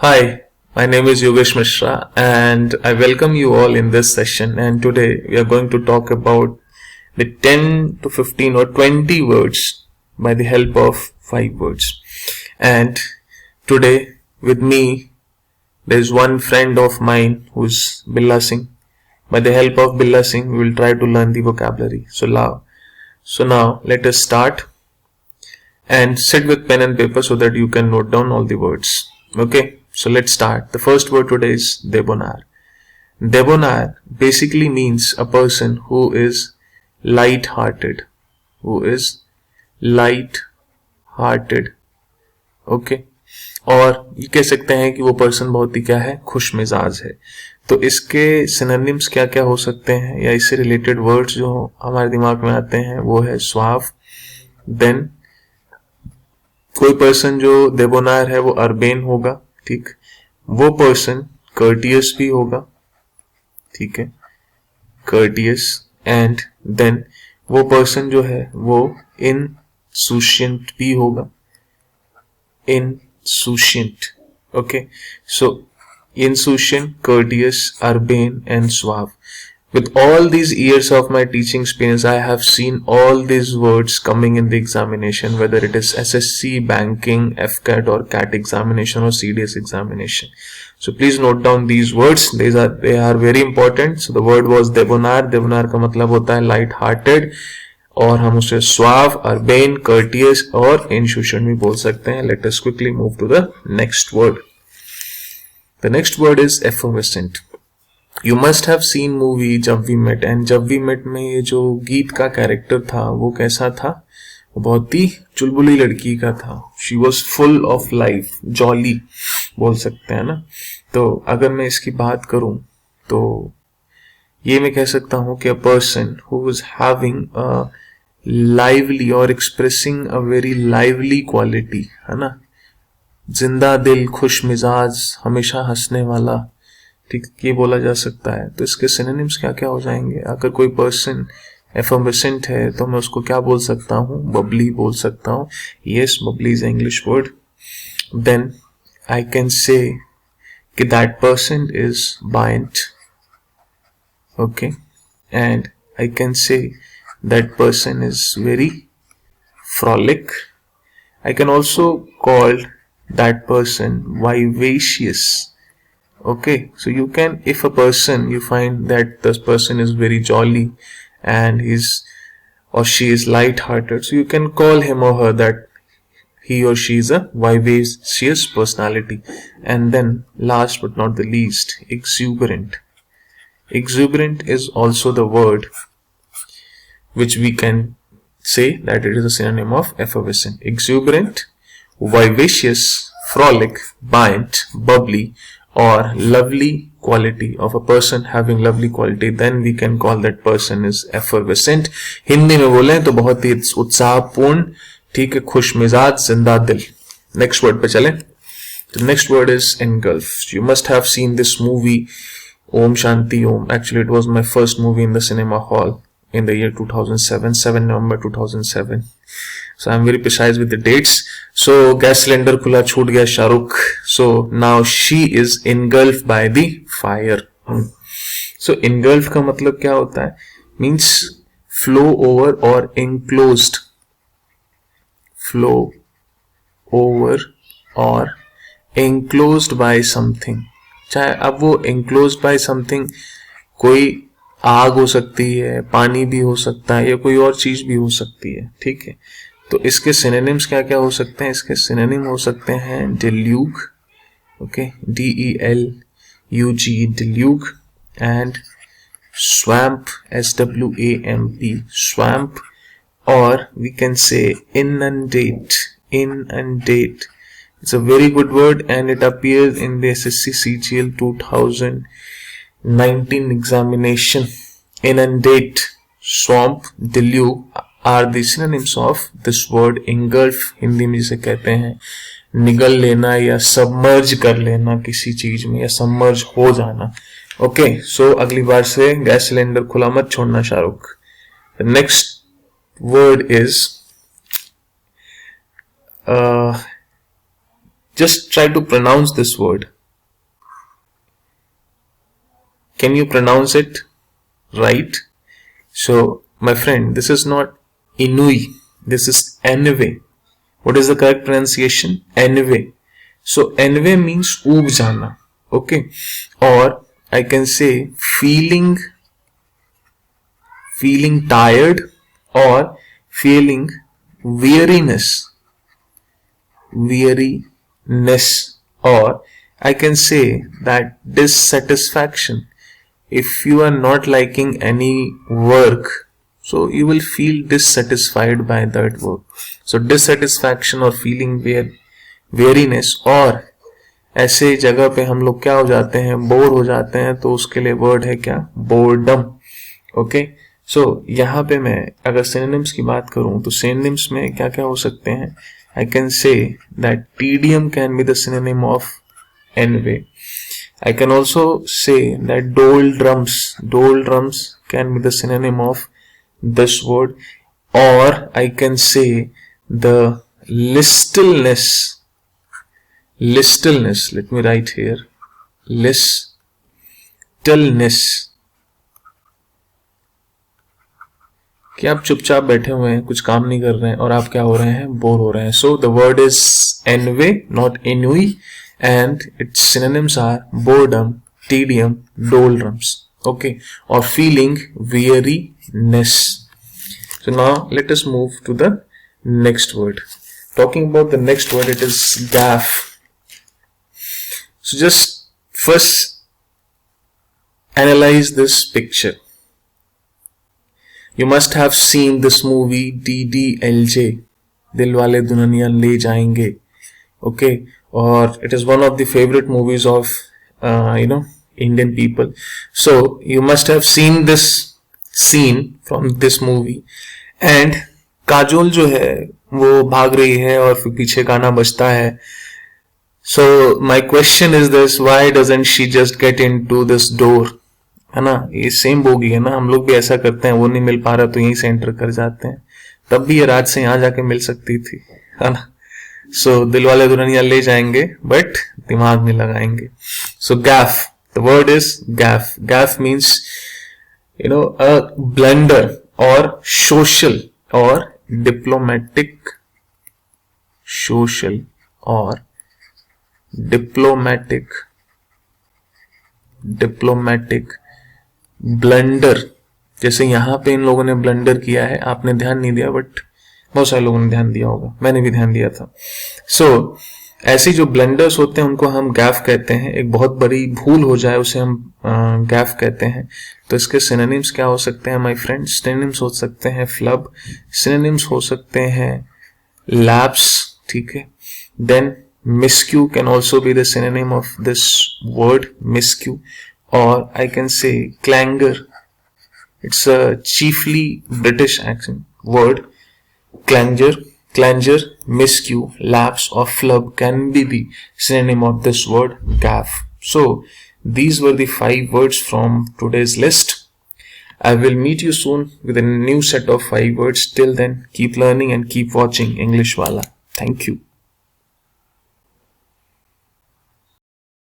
Hi, my name is Yogesh Mishra and I welcome you all in this session. And today we are going to talk about the 10 to 15 or 20 words by the help of 5 words. And today with me there is one friend of mine who's Billa Singh. By the help of Billa Singh we will try to learn the vocabulary. So now let us start and sit with pen and paper so that you can note down all the words. Okay, so let's start. The first word today is debonair. Debonair basically means a person who is light-hearted. Who is light-hearted. Okay, और ये कह सकते हैं कि वो person बहुत ही क्या है, खुश मिजाज है. तो इसके सिनोनिम्स क्या क्या हो सकते हैं या इससे रिलेटेड वर्ड्स जो हमारे दिमाग में आते हैं वो है सुआव. देन कोई पर्सन जो देबोनार है वो अर्बेन होगा. ठीक, वो पर्सन कर्टियस भी होगा. ठीक है, कर्टियस. एंड देन वो पर्सन जो है वो इनसुशिएंट भी होगा. इनसुशिएंट. Okay, so insouciant, courteous, urbane and suave. With all these years of my teaching experience, I have seen all these words coming in the examination, whether it is SSC, banking, FCAT or CAT examination or CDS examination. So please note down these words. They are very important. So the word was debonair. Debonair का मतलब होता है light hearted और हम उसे suave, urbane, courteous और insouciant भी बोल सकते हैं. Let us quickly move to the next word. The next word is effervescent. You must have seen movie जब वी मेट. एंड जब वी मेट में ये जो गीत का कैरेक्टर था वो कैसा था, वो बहुत ही चुलबुली लड़की का था. She was full of life, jolly बोल सकते हैं ना. तो अगर मैं इसकी बात करूं तो ये मैं कह सकता हूं कि a person who is having a lively और expressing a very lively quality, है ना. जिंदा दिल, खुश मिजाज, हमेशा हंसने वाला. ठीक, ये बोला जा सकता है. तो इसके सिनोनिम्स क्या क्या हो जाएंगे. अगर कोई पर्सन एफर्वेसेंट है तो मैं उसको क्या बोल सकता हूँ, बबली बोल सकता हूँ. Yes, bubbly is English word. Then I can say कि that person is buoyant. Okay, and I can say that person is very frolic. I can also call that person vivacious. Okay, so you can, if a person you find that this person is very jolly and he's or she is light-hearted, so you can call him or her that he or she is a vivacious personality. And then last but not the least, exuberant. Exuberant is also the word which we can say that it is a synonym of effervescent. Exuberant, vivacious, frolic, buoyant, bubbly or lovely quality of a person having lovely quality, then we can call that person is effervescent. Hindi में बोलें तो बहुत ही उत्साहपूर्ण, ठीक है, खुश मिजाज, जिंदा दिल. नेक्स्ट वर्ड पे चलें. The next word is engulf. You must have seen this movie Om Shanti Om. Actually it was my first movie in the cinema hall in the year 2007, 7 November 2007. So I'm very precise with the dates. So gas cylinder खुला छूट गया Shahrukh. So now she is engulfed by the fire. So engulf का मतलब क्या होता है, means flow over or enclosed. Flow over or enclosed by something. चाहे अब वो enclosed by something कोई आग हो सकती है, पानी भी हो सकता है या कोई और चीज भी हो सकती है. ठीक है, तो इसके सिनोनिम्स क्या क्या हो सकते हैं. इसके सिनोनिम हो सकते हैं deluge. Okay, DELUG, deluge. And swamp, SWAMP, swamp. और we can say inundate. Inundate, it's a very good word and it appears in the SSC CGL 2019 examination. Inundate, swamp, deluge are the synonyms of this word engulf. Hindi में जिसे कहते हैं निगल लेना या submerge कर लेना किसी चीज में या सबमर्ज हो जाना. ओके, सो अगली बार से गैस सिलेंडर खुला मत छोड़ना Shahrukh. The next word is Just try to pronounce this word. Can you pronounce it right? So, my friend, this is not Inui. This is Enve. What is the correct pronunciation? Enve. So, Enve means ऊब जाना. Okay. Or I can say feeling tired or feeling weariness. Or I can say that dissatisfaction. If you are not liking any work, so you will feel dissatisfied by that work. So dissatisfaction or feeling weariness, और ऐसे जगह पे हम लोग क्या हो जाते हैं, बोर हो जाते हैं, तो उसके लिए वर्ड है क्या, बोर्डम. ओके. सो यहाँ पे मैं अगर सिनोनिम्स की बात करूं तो सिनोनिम्स में क्या क्या हो सकते हैं. I can say that tedium can be the synonym of envy. I can also say that doldrums can be the synonym of this word, or I can say the listlessness. Let me write here. Listlessness. कि आप चुपचाप बैठे हुए हैं, कुछ काम नहीं कर रहे हैं और आप क्या हो रहे हैं, बोर हो रहे हैं. So the word is envy, not inui, and its synonyms are boredom, tedium, doldrums. Okay, or feeling weariness. So now let us move to the next word. Talking about the next word, it is gaff. So just first analyze this picture. You must have seen this movie DDLJ, Dilwale Dulhaniya Le Jayenge. Okay, or it is one of the favorite movies of Indian people. So you must have seen this scene from this movie. And Kajol जो है वो भाग रही है और फिर पीछे गाना बजता है. So my question is this: why doesn't she just get into this door? है ना, ये सेम बोगी है ना, हम लोग भी ऐसा करते हैं, वो नहीं मिल पा रहा तो यहीं से एंटर कर जाते हैं. तब भी ये रात से यहाँ जाके मिल सकती थी, है ना. सो दिलवाले दुल्हनिया ले जाएंगे बट दिमाग नहीं लगाएंगे. So gaffe, the word is gaffe. Gaffe means a blunder और सोशल और डिप्लोमेटिक. सोशल और डिप्लोमेटिक ब्लंडर. जैसे यहाँ पे इन लोगों ने ब्लंडर किया है, आपने ध्यान नहीं दिया बट बहुत सारे लोगों ने ध्यान दिया होगा, मैंने भी ध्यान दिया था. सो ऐसी जो ब्लंडर्स होते हैं उनको हम गैफ कहते हैं. एक बहुत बड़ी भूल हो जाए उसे हम गैफ कहते हैं. तो इसके सिनोनिम्स क्या हो सकते हैं माय फ्रेंड्स? सिनोनिम्स हो सकते हैं फ्लब, सिनोनिम्स हो सकते हैं लैप्स. ठीक है. Then miscue can also be the synonym of this word, miscue. Or I can say clangor. It's a chiefly British accent word. Clanger, miscue, lapse or flub can be the synonym of this word, gaff. So these were the 5 words from today's list. I will meet you soon with a new set of 5 words. Till then, keep learning and keep watching English Wala. Thank you.